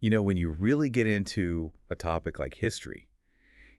You know, when you really get into a topic like history,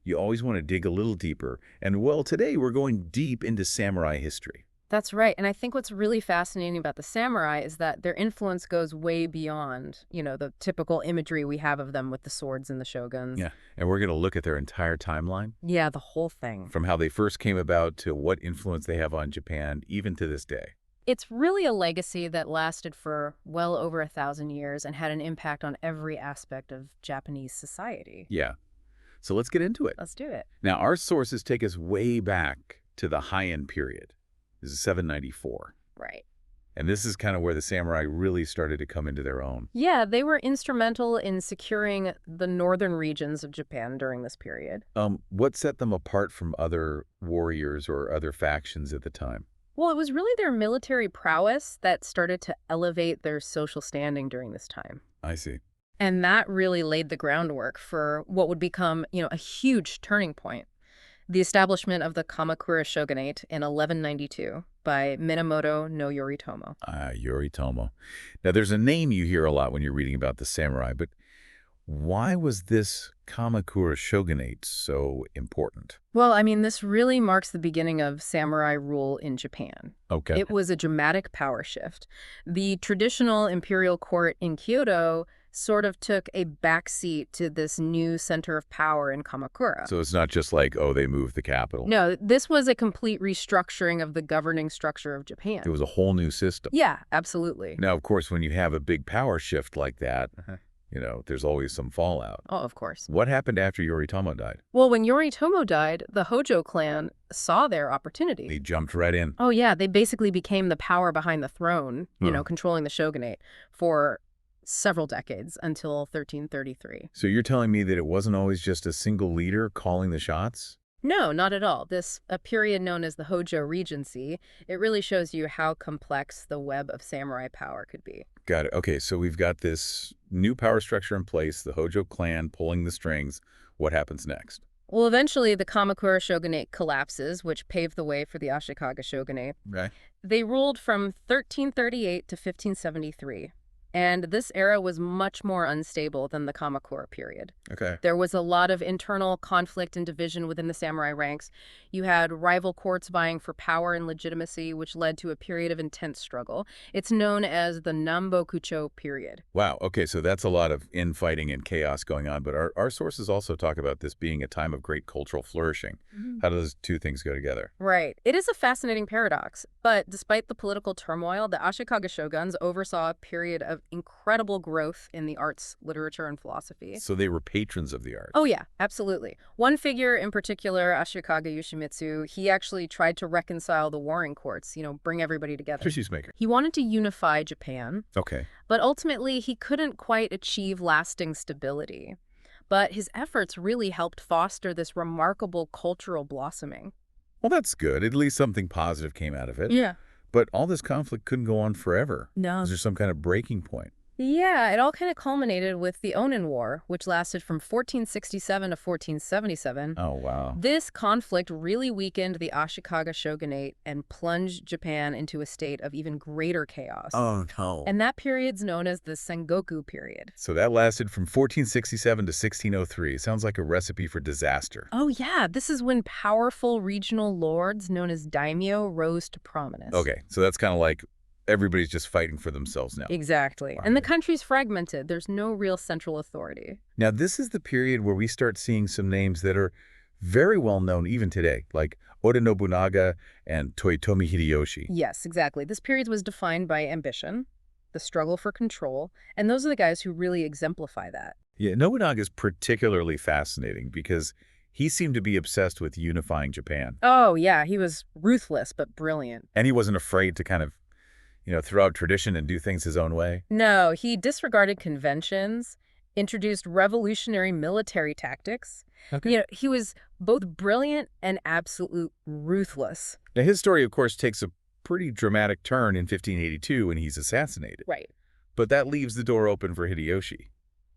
you always want to dig a little deeper. And well, today we're going deep into samurai history. That's right. And I think what's really fascinating about the samurai is that their influence goes way beyond, the typical imagery we have of them with the swords and the shoguns. Yeah. And we're going to look at their entire timeline, Yeah, the whole thing. from how they first came about to what influence they have on Japan, even to this day. It's really a legacy that lasted for well over 1,000 years and had an impact on every aspect of Japanese society. Yeah. So let's get into it. Let's do it. Now, our sources take us way back to the Heian period. This is 794. Right. And this is kind of where the samurai really started to come into their own. Yeah, they were instrumental in securing the northern regions of Japan during this period. What set them apart from other warriors or other factions at the time? Well, it was really their military prowess that started to elevate their social standing during this time. I see. And that really laid the groundwork for what would become, a huge turning point. The establishment of the Kamakura shogunate in 1192 by Minamoto no Yoritomo. Yoritomo. Now, there's a name you hear a lot when you're reading about the samurai, but why was this Kamakura shogunate so important? Well, this really marks the beginning of samurai rule in Japan. Okay. It was a dramatic power shift. The traditional imperial court in Kyoto sort of took a backseat to this new center of power in Kamakura. So it's not just like, oh, they moved the capital. No, this was a complete restructuring of the governing structure of Japan. It was a whole new system. Yeah, absolutely. Now, of course, when you have a big power shift like that, there's always some fallout. Oh, of course. What happened after Yoritomo died? Well, when Yoritomo died, the Hojo clan saw their opportunity. They jumped right in. Oh, yeah, they basically became the power behind the throne, controlling the shogunate for several decades until 1333. So you're telling me that it wasn't always just a single leader calling the shots? No, not at all. A period known as the Hojo Regency, it really shows you how complex the web of samurai power could be. Got it. Okay, so we've got this new power structure in place, the Hojo clan pulling the strings. What happens next? Well, eventually the Kamakura shogunate collapses, which paved the way for the Ashikaga shogunate. Right. They ruled from 1338 to 1573. And this era was much more unstable than the Kamakura period. Okay. There was a lot of internal conflict and division within the samurai ranks. You had rival courts vying for power and legitimacy, which led to a period of intense struggle. It's known as the Nambokucho period. Wow. Okay, so that's a lot of infighting and chaos going on. But our sources also talk about this being a time of great cultural flourishing. How do those two things go together? Right. It is a fascinating paradox. But despite the political turmoil, the Ashikaga shoguns oversaw a period of incredible growth in the arts, literature, and philosophy. So they were patrons of the arts. Oh, yeah, absolutely. One figure in particular, Ashikaga Yoshimitsu, he actually tried to reconcile the warring courts, bring everybody together. Peacemaker. He wanted to unify Japan, Okay. but ultimately he couldn't quite achieve lasting stability. But his efforts really helped foster this remarkable cultural blossoming. Well, that's good. At least something positive came out of it. Yeah. But all this conflict couldn't go on forever. No. Is there some kind of breaking point? Yeah, it all kind of culminated with the Onin War, which lasted from 1467 to 1477. Oh, wow. This conflict really weakened the Ashikaga shogunate and plunged Japan into a state of even greater chaos. Oh, no. And that period's known as the Sengoku period. So that lasted from 1467 to 1603. Sounds like a recipe for disaster. Oh, yeah. This is when powerful regional lords known as daimyo rose to prominence. Okay, so that's kind of like everybody's just fighting for themselves now. Exactly. And the country's fragmented. There's no real central authority. Now, this is the period where we start seeing some names that are very well known even today, like Oda Nobunaga and Toyotomi Hideyoshi. Yes, exactly. This period was defined by ambition, the struggle for control, and those are the guys who really exemplify that. Yeah, Nobunaga is particularly fascinating because he seemed to be obsessed with unifying Japan. Oh, yeah. He was ruthless but brilliant. And he wasn't afraid to kind of throw out tradition and do things his own way. No, he disregarded conventions, introduced revolutionary military tactics. Okay. He was both brilliant and absolute ruthless. Now, his story, of course, takes a pretty dramatic turn in 1582 when he's assassinated. Right. But that leaves the door open for Hideyoshi.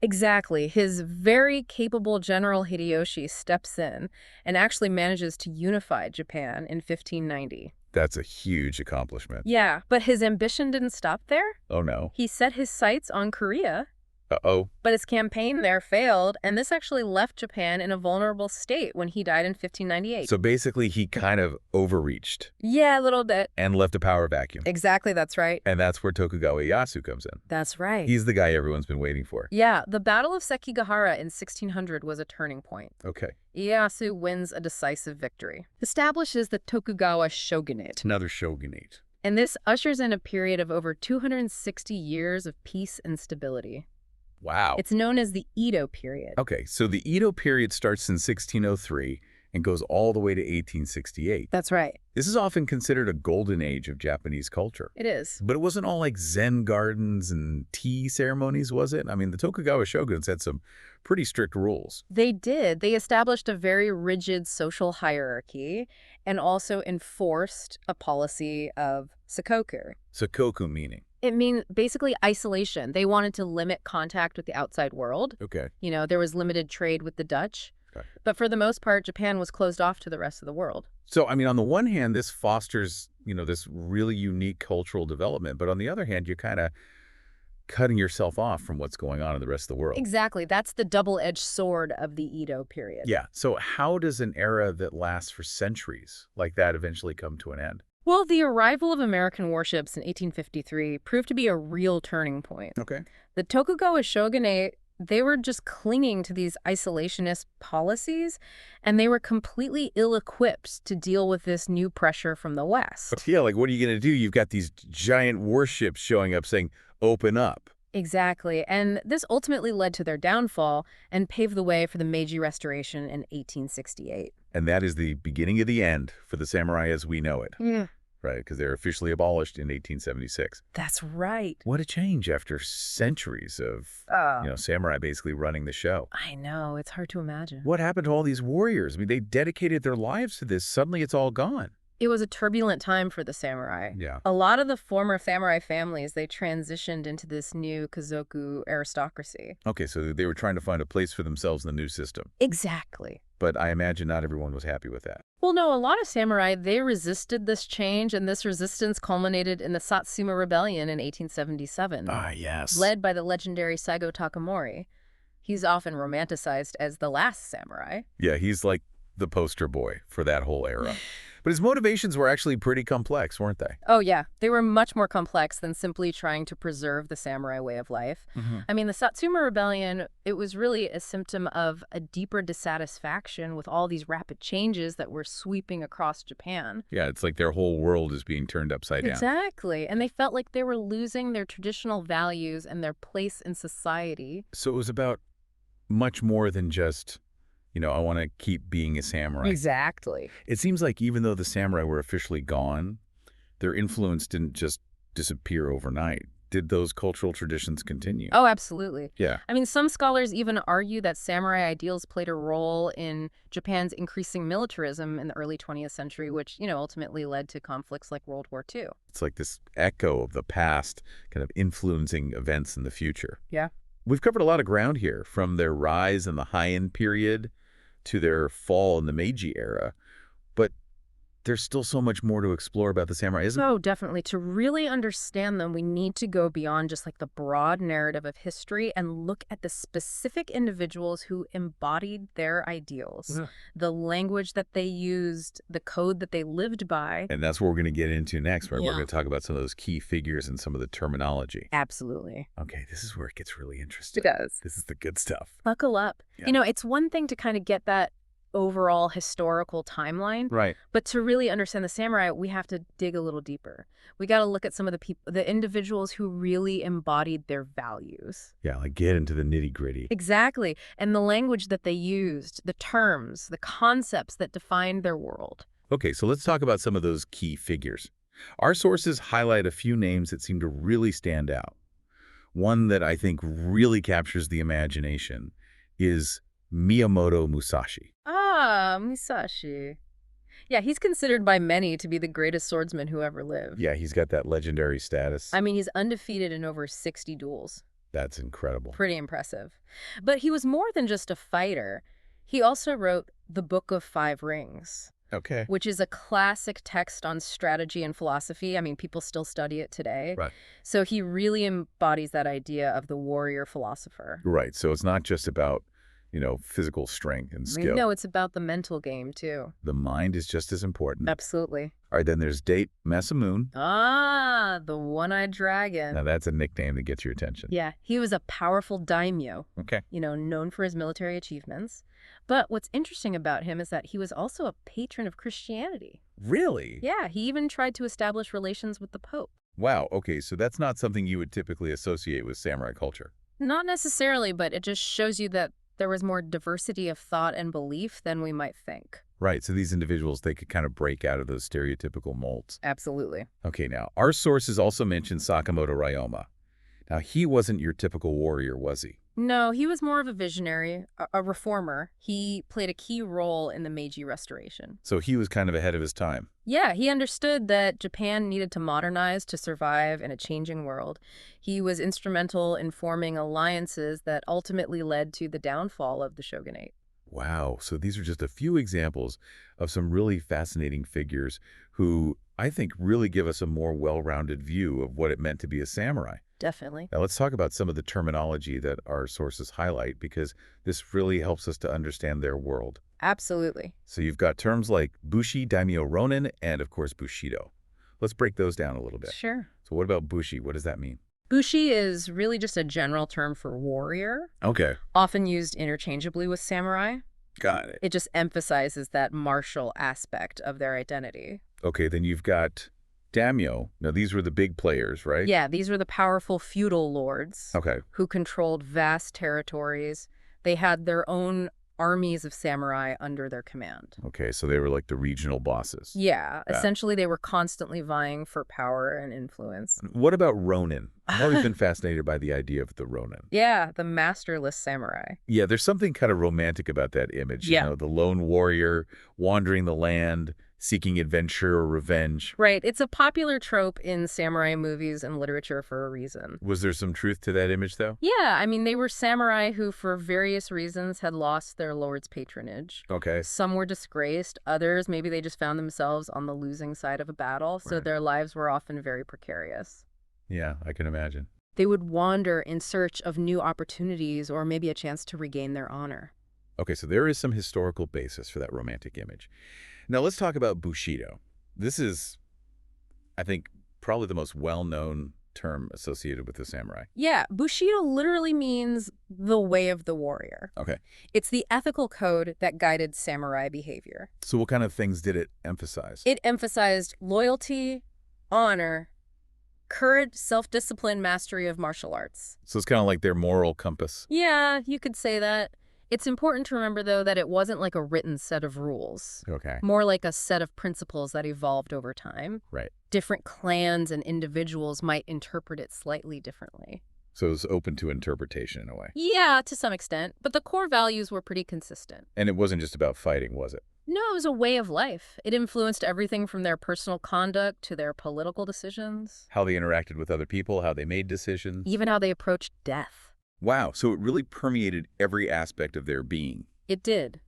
Exactly. His very capable General Hideyoshi steps in and actually manages to unify Japan in 1590. That's a huge accomplishment. Yeah, but his ambition didn't stop there. Oh, no. He set his sights on Korea. Uh-oh. But his campaign there failed, and this actually left Japan in a vulnerable state when he died in 1598. So basically, he kind of overreached Yeah, a little bit. and left a power vacuum. Exactly, that's right. And that's where Tokugawa Ieyasu comes in. That's right. He's the guy everyone's been waiting for. Yeah, the Battle of Sekigahara in 1600 was a turning point. Okay. Ieyasu wins a decisive victory, establishes the Tokugawa shogunate, Another shogunate. and this ushers in a period of over 260 years of peace and stability. Wow. It's known as the Edo period. Okay, so the Edo period starts in 1603 and goes all the way to 1868. That's right. This is often considered a golden age of Japanese culture. It is. But it wasn't all like Zen gardens and tea ceremonies, was it? I mean, the Tokugawa shoguns had some pretty strict rules. They did. They established a very rigid social hierarchy and also enforced a policy of sakoku. Sakoku meaning. It means basically isolation. They wanted to limit contact with the outside world. Okay. You know, there was limited trade with the Dutch. Okay. But for the most part, Japan was closed off to the rest of the world. So, I mean, on the one hand, this fosters, this really unique cultural development. But on the other hand, you're kind of cutting yourself off from what's going on in the rest of the world. Exactly. That's the double-edged sword of the Edo period. Yeah. So how does an era that lasts for centuries like that eventually come to an end? Well, the arrival of American warships in 1853 proved to be a real turning point. Okay. The Tokugawa shogunate, they were just clinging to these isolationist policies, and they were completely ill-equipped to deal with this new pressure from the West. Yeah, like what are you going to do? You've got these giant warships showing up saying, open up. Exactly, and this ultimately led to their downfall and paved the way for the Meiji Restoration in 1868. And that is the beginning of the end for the samurai as we know it. Yeah. Right, because they're officially abolished in 1876. That's right. What a change after centuries of, samurai basically running the show. I know, it's hard to imagine. What happened to all these warriors? I mean, they dedicated their lives to this. Suddenly it's all gone. It was a turbulent time for the samurai. Yeah. A lot of the former samurai families, they transitioned into this new Kazoku aristocracy. Okay, so they were trying to find a place for themselves in the new system. Exactly. But I imagine not everyone was happy with that. Well, no, a lot of samurai, they resisted this change, and this resistance culminated in the Satsuma Rebellion in 1877. Ah, yes. Led by the legendary Saigo Takamori. He's often romanticized as the last samurai. Yeah, he's like the poster boy for that whole era. But his motivations were actually pretty complex, weren't they? Oh, yeah. They were much more complex than simply trying to preserve the samurai way of life. I mean, the Satsuma Rebellion, it was really a symptom of a deeper dissatisfaction with all these rapid changes that were sweeping across Japan. Yeah, it's like their whole world is being turned upside down. Exactly. And they felt like they were losing their traditional values and their place in society. So it was about much more than just, I want to keep being a samurai. Exactly. It seems like even though the samurai were officially gone, their influence didn't just disappear overnight. Did those cultural traditions continue? Oh, absolutely. Yeah. I mean, some scholars even argue that samurai ideals played a role in Japan's increasing militarism in the early 20th century, which, ultimately led to conflicts like World War II. It's like this echo of the past kind of influencing events in the future. Yeah. We've covered a lot of ground here, from their rise in the Heian period to their fall in the Meiji era. But there's still so much more to explore about the samurai, isn't there? Oh, definitely. To really understand them, we need to go beyond just like the broad narrative of history and look at the specific individuals who embodied their ideals, the language that they used, the code that they lived by. And that's what we're going to get into next, right? Yeah. We're going to talk about some of those key figures and some of the terminology. Absolutely. Okay, this is where it gets really interesting. It does. This is the good stuff. Buckle up. Yeah. It's one thing to kind of get that overall historical timeline. Right. But to really understand the samurai, we have to dig a little deeper. We got to look at some of the people, the individuals who really embodied their values. Yeah, like get into the nitty-gritty. Exactly. And the language that they used, the terms, the concepts that defined their world. Okay, so let's talk about some of those key figures. Our sources highlight a few names that seem to really stand out. One that I think really captures the imagination is Minamoto Musashi. Ah, Musashi. Yeah, he's considered by many to be the greatest swordsman who ever lived. Yeah, he's got that legendary status. I mean, he's undefeated in over 60 duels. That's incredible. Pretty impressive. But he was more than just a fighter. He also wrote The Book of Five Rings. Okay. which is a classic text on strategy and philosophy. I mean, people still study it today. Right. So he really embodies that idea of the warrior philosopher. Right. So it's not just about, physical strength and skill. No, it's about the mental game, too. The mind is just as important. Absolutely. All right, then there's Date Masamune. Ah, the one-eyed dragon. Now that's a nickname that gets your attention. Yeah, he was a powerful daimyo, Okay. known for his military achievements. But what's interesting about him is that he was also a patron of Christianity. Really? Yeah, he even tried to establish relations with the Pope. Wow. Okay, so that's not something you would typically associate with samurai culture. Not necessarily, but it just shows you that there was more diversity of thought and belief than we might think. Right, so these individuals, they could kind of break out of those stereotypical molds. Absolutely. Okay, now, our sources also mention Sakamoto Ryoma. Now, he wasn't your typical warrior, was he? No, he was more of a visionary, a reformer. He played a key role in the Meiji Restoration. So he was kind of ahead of his time. Yeah, he understood that Japan needed to modernize to survive in a changing world. He was instrumental in forming alliances that ultimately led to the downfall of the shogunate. Wow, so these are just a few examples of some really fascinating figures who I think really give us a more well-rounded view of what it meant to be a samurai. Definitely. Now let's talk about some of the terminology that our sources highlight because this really helps us to understand their world. Absolutely. So you've got terms like Bushi, Daimyo Ronin, and of course Bushido. Let's break those down a little bit. Sure. So what about Bushi? What does that mean? Bushi is really just a general term for warrior, Okay. often used interchangeably with samurai. Got it. It just emphasizes that martial aspect of their identity. Okay, then you've got Daimyo. Now these were the big players, right? Yeah, these were the powerful feudal lords Okay. who controlled vast territories. They had their own armies of samurai under their command. Okay, so they were like the regional bosses. Yeah, essentially they were constantly vying for power and influence. What about Ronin? I've always been fascinated by the idea of the Ronin. Yeah, the masterless samurai. Yeah, there's something kind of romantic about that image. Yeah. The lone warrior wandering the land, seeking adventure or revenge. Right, it's a popular trope in samurai movies and literature for a reason. Was there some truth to that image, though? Yeah, I mean, they were samurai who, for various reasons, had lost their lord's patronage. Okay. Some were disgraced, others, maybe they just found themselves on the losing side of a battle, so Right. their lives were often very precarious. Yeah, I can imagine. They would wander in search of new opportunities or maybe a chance to regain their honor. Okay, so there is some historical basis for that romantic image. Now let's talk about Bushido. This is, I think, probably the most well-known term associated with the samurai. Yeah, Bushido literally means the way of the warrior. Okay. It's the ethical code that guided samurai behavior. So what kind of things did it emphasize? It emphasized loyalty, honor, courage, self-discipline, mastery of martial arts. So it's kind of like their moral compass. Yeah, you could say that. It's important to remember, though, that it wasn't like a written set of rules. Okay. More like a set of principles that evolved over time. Right. Different clans and individuals might interpret it slightly differently. So it was open to interpretation in a way. Yeah, to some extent, but the core values were pretty consistent. And it wasn't just about fighting, was it? No, it was a way of life. It influenced everything from their personal conduct to their political decisions. How they interacted with other people, how they made decisions. Even how they approached death. Wow, so it really permeated every aspect of their being. It did.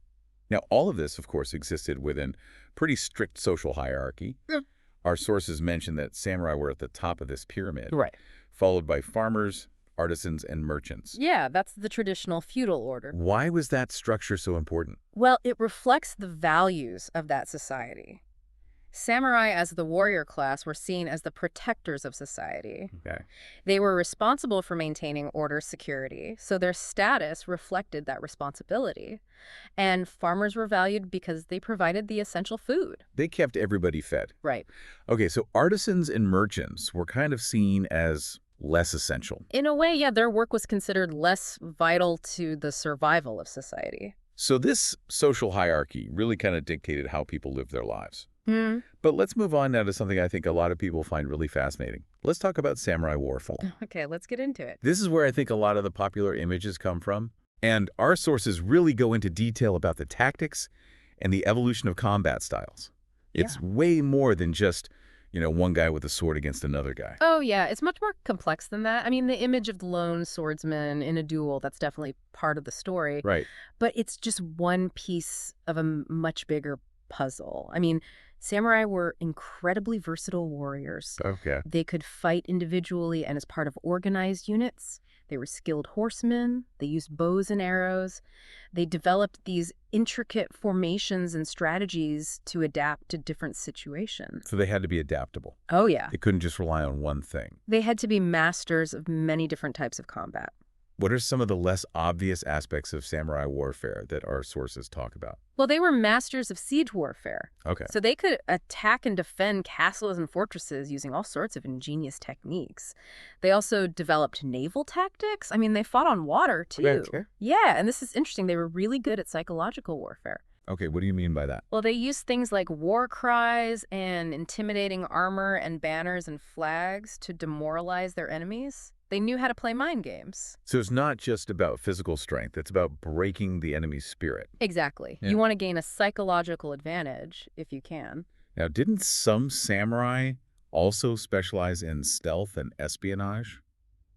Now, all of this, of course, existed within pretty strict social hierarchy. Yeah. Our sources mention that samurai were at the top of this pyramid, Right. followed by farmers, artisans, and merchants. Yeah, that's the traditional feudal order. Why was that structure so important? Well, it reflects the values of that society. Samurai, as the warrior class, were seen as the protectors of society. Okay. They were responsible for maintaining order, security, so their status reflected that responsibility. And farmers were valued because they provided the essential food. They kept everybody fed. Right. Okay, so artisans and merchants were kind of seen as less essential. In a way, yeah, their work was considered less vital to the survival of society. So this social hierarchy really kind of dictated how people lived their lives. Hmm. But let's move on now to something I think a lot of people find really fascinating. Let's talk about samurai warfare. Okay, let's get into it. This is where I think a lot of the popular images come from. And our sources really go into detail about the tactics and the evolution of combat styles. It's way more than just, one guy with a sword against another guy. Oh, yeah, it's much more complex than that. I mean, the image of the lone swordsman in a duel, that's definitely part of the story. Right. But it's just one piece of a much bigger puzzle. I mean, samurai were incredibly versatile warriors. Okay. They could fight individually and as part of organized units. They were skilled horsemen. They used bows and arrows. They developed these intricate formations and strategies to adapt to different situations. So they had to be adaptable. Oh, yeah. They couldn't just rely on one thing. They had to be masters of many different types of combat. What are some of the less obvious aspects of samurai warfare that our sources talk about? Well, they were masters of siege warfare. Okay. So they could attack and defend castles and fortresses using all sorts of ingenious techniques. They also developed naval tactics. I mean, they fought on water, too. Okay. Yeah, and this is interesting. They were really good at psychological warfare. Okay, what do you mean by that? Well, they used things like war cries and intimidating armor and banners and flags to demoralize their enemies. They knew how to play mind games. So it's not just about physical strength, it's about breaking the enemy's spirit. Exactly. Yeah. You want to gain a psychological advantage, if you can. Now, didn't some samurai also specialize in stealth and espionage?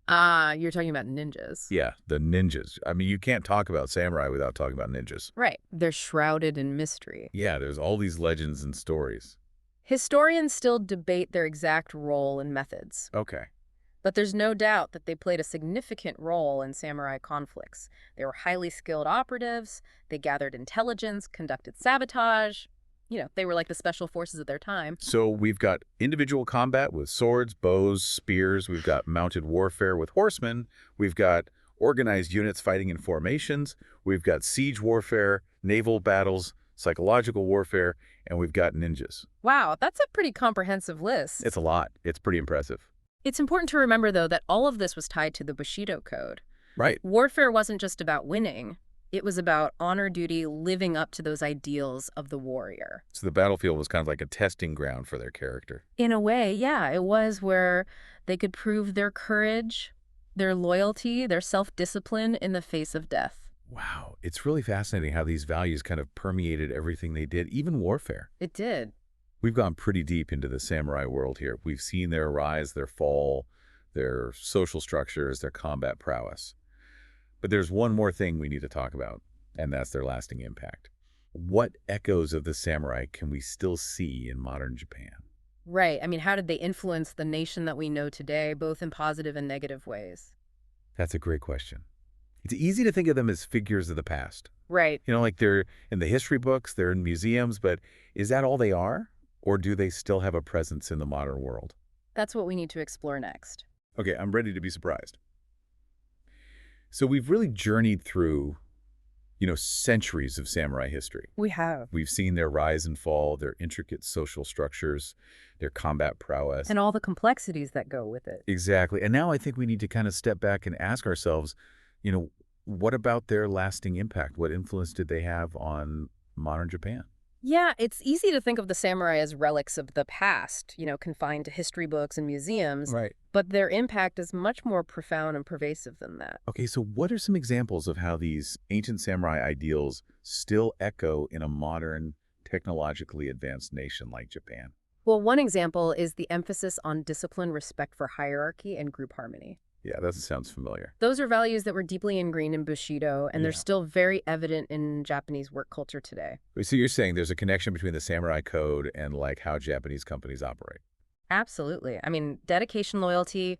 You're talking about ninjas. Yeah, the ninjas. I mean, you can't talk about samurai without talking about ninjas. Right. They're shrouded in mystery. Yeah, there's all these legends and stories. Historians still debate their exact role and methods, Okay. but there's no doubt that they played a significant role in samurai conflicts. They were highly skilled operatives, they gathered intelligence, conducted sabotage. They were like the special forces of their time. So we've got individual combat with swords, bows, spears. We've got mounted warfare with horsemen. We've got organized units fighting in formations. We've got siege warfare, naval battles, psychological warfare, and we've got ninjas. Wow, that's a pretty comprehensive list. It's a lot. It's pretty impressive. It's important to remember, though, that all of this was tied to the Bushido Code. Right. Warfare wasn't just about winning. It was about honor duty, living up to those ideals of the warrior. So the battlefield was kind of like a testing ground for their character. In a way, yeah, it was where they could prove their courage, their loyalty, their self-discipline in the face of death. Wow. It's really fascinating how these values kind of permeated everything they did, even warfare. It did. We've gone pretty deep into the samurai world here. We've seen their rise, their fall, their social structures, their combat prowess. But there's one more thing we need to talk about, and that's their lasting impact. What echoes of the samurai can we still see in modern Japan? Right. I mean, how did they influence the nation that we know today, both in positive and negative ways? That's a great question. It's easy to think of them as figures of the past. Right. Like they're in the history books, they're in museums, but is that all they are? Or do they still have a presence in the modern world? That's what we need to explore next. Okay, I'm ready to be surprised. So we've really journeyed through, centuries of samurai history. We have. We've seen their rise and fall, their intricate social structures, their combat prowess. And all the complexities that go with it. Exactly. And now I think we need to kind of step back and ask ourselves, what about their lasting impact? What influence did they have on modern Japan? Yeah, it's easy to think of the samurai as relics of the past, confined to history books and museums. Right. But their impact is much more profound and pervasive than that. Okay, so what are some examples of how these ancient samurai ideals still echo in a modern, technologically advanced nation like Japan? Well, one example is the emphasis on discipline, respect for hierarchy, and group harmony. Yeah, that sounds familiar. Those are values that were deeply ingrained in Bushido, and they're Yeah. still very evident in Japanese work culture today. So you're saying there's a connection between the samurai code and like how Japanese companies operate? Absolutely. I mean, dedication, loyalty,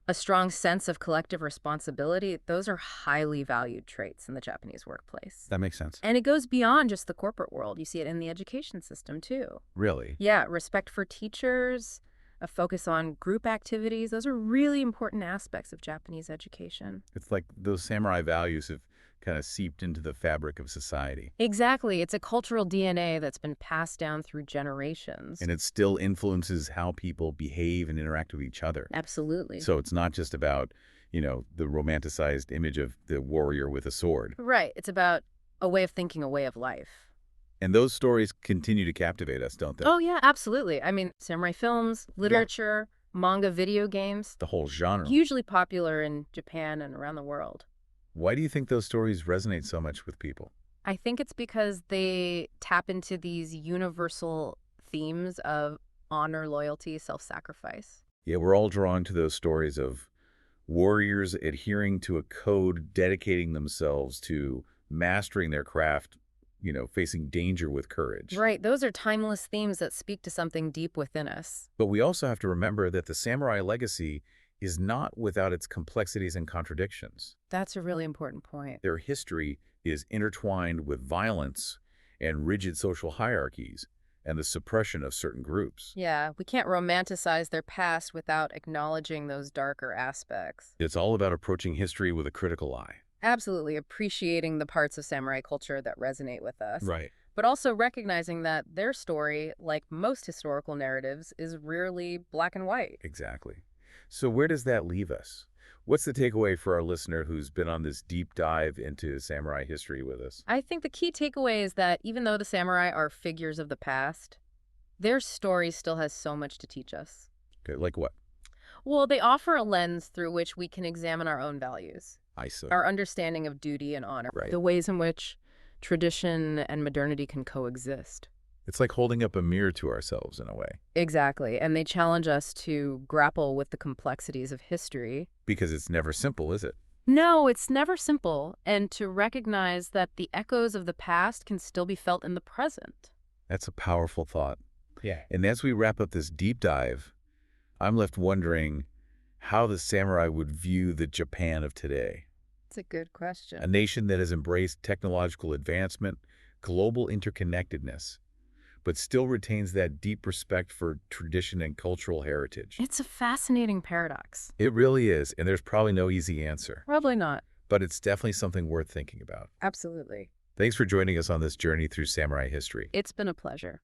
a strong sense of collective responsibility, those are highly valued traits in the Japanese workplace. That makes sense. And it goes beyond just the corporate world. You see it in the education system, too. Really? Yeah, respect for teachers, a focus on group activities. Those are really important aspects of Japanese education. It's like those samurai values have kind of seeped into the fabric of society. Exactly. It's a cultural DNA that's been passed down through generations. And it still influences how people behave and interact with each other. Absolutely. So it's not just about, the romanticized image of the warrior with a sword. Right. It's about a way of thinking, a way of life. And those stories continue to captivate us, don't they? Oh, yeah, absolutely. I mean, samurai films, literature, manga, video games, The whole genre. hugely popular in Japan and around the world. Why do you think those stories resonate so much with people? I think it's because they tap into these universal themes of honor, loyalty, self-sacrifice. Yeah, we're all drawn to those stories of warriors adhering to a code, dedicating themselves to mastering their craft facing danger with courage. Right, those are timeless themes that speak to something deep within us. But we also have to remember that the samurai legacy is not without its complexities and contradictions. That's a really important point. Their history is intertwined with violence and rigid social hierarchies and the suppression of certain groups. Yeah, we can't romanticize their past without acknowledging those darker aspects. It's all about approaching history with a critical eye. Absolutely appreciating the parts of samurai culture that resonate with us, Right. but also recognizing that their story, like most historical narratives, is rarely black and white. Exactly. So where does that leave us? What's the takeaway for our listener who's been on this deep dive into samurai history with us? I think the key takeaway is that even though the samurai are figures of the past, their story still has so much to teach us. Okay, like what? Well, they offer a lens through which we can examine our own values, I see. our understanding of duty and honor, Right. the ways in which tradition and modernity can coexist. It's like holding up a mirror to ourselves in a way, Exactly, and they challenge us to grapple with the complexities of history. because it's never simple, is it? No, it's never simple, and to recognize that the echoes of the past can still be felt in the present. That's a powerful thought. Yeah. And as we wrap up this deep dive, I'm left wondering how the samurai would view the Japan of today. It's a good A question. nation that has embraced technological advancement, global interconnectedness, but still retains that deep respect for tradition and cultural heritage. It's a fascinating paradox. It really is, and there's probably no easy answer, Probably not. but it's definitely something worth thinking about. Absolutely. Thanks for joining us on this journey through samurai history. It's been a pleasure.